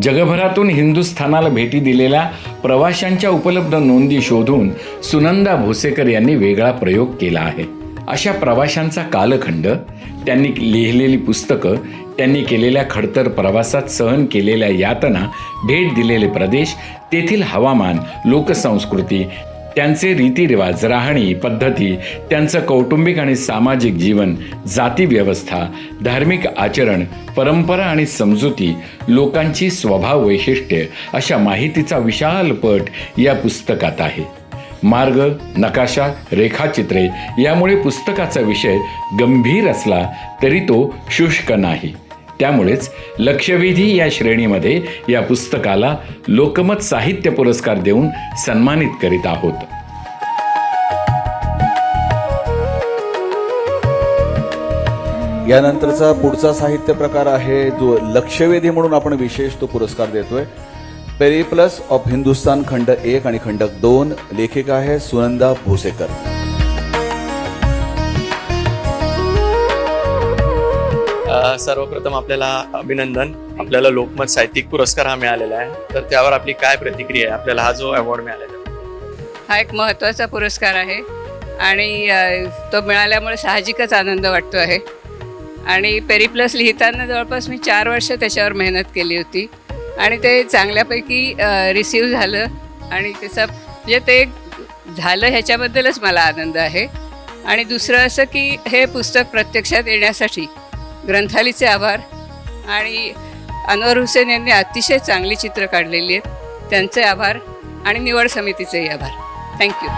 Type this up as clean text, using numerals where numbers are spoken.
जगभरातून हिंदुस्थानाला भेटी दिलेल्या प्रवाशांच्या उपलब्ध नोंदी शोधून सुनंदा भोसेकर यांनी वेगळा प्रयोग केला आहे. अशा प्रवाशांचा कालखंड, त्यांनी लिहिलेली पुस्तकं, त्यांनी केलेल्या खडतर प्रवासात सहन केलेल्या यातना, भेट दिलेले प्रदेश, तेथील हवामान, लोकसंस्कृती, त्यांचे रीतिरिवाज, राहणी पद्धती, त्यांचं कौटुंबिक आणि सामाजिक जीवन, जाती व्यवस्था, धार्मिक आचरण, परंपरा आणि समजुती, लोकांची स्वभाव वैशिष्ट्ये अशा माहितीचा विशाल पट या पुस्तकात आहे. मार्ग, नकाशा, रेखाचित्रे यामुळे पुस्तकाचा विषय गंभीर असला तरी तो शुष्क नाही. त्यामुळेच लक्षवेधी या श्रेणीमध्ये या पुस्तकाला लोकमत साहित्य पुरस्कार देऊन सन्मानित करीत आहोत. यानंतरचा पुढचा साहित्य प्रकार आहे जो लक्षवेधी म्हणून आपण विशेष तो पुरस्कार देतोय. पेरिप्लस ऑफ हिंदुस्तान खंड 1 आणि खंड 2. लेखिका आहे सुनंदा भोसेकर. सर्वप्रथम आपल्याला अभिनंदन. आपल्याला लोकमत साहित्यिक पुरस्कार हा मिळालेला आहे, तर त्यावर आपली काय प्रतिक्रिया आहे? आपल्याला हा जो अवॉर्ड मिळालेला हा एक महत्त्वाचा पुरस्कार आहे आणि तो मिळाल्यामुळे साहजिकच आनंद वाटतो आहे. आणि पेरिप्लस लिहिताना जवळपास मी 4 वर्ष त्याच्यावर मेहनत केली होती आणि ते चांगल्यापैकी रिसीव झालं आणि त्याचा म्हणजे ते झालं ह्याच्याबद्दलच मला आनंद आहे. आणि दुसरं असं की हे पुस्तक प्रत्यक्षात येण्यासाठी ग्रंथालीचे आभार आणि अनवर हुसेन यांनी अतिशय चांगली चित्र काढलेली आहेत, त्यांचे आभार आणि निवड समितीचेही आभार. थँक्यू.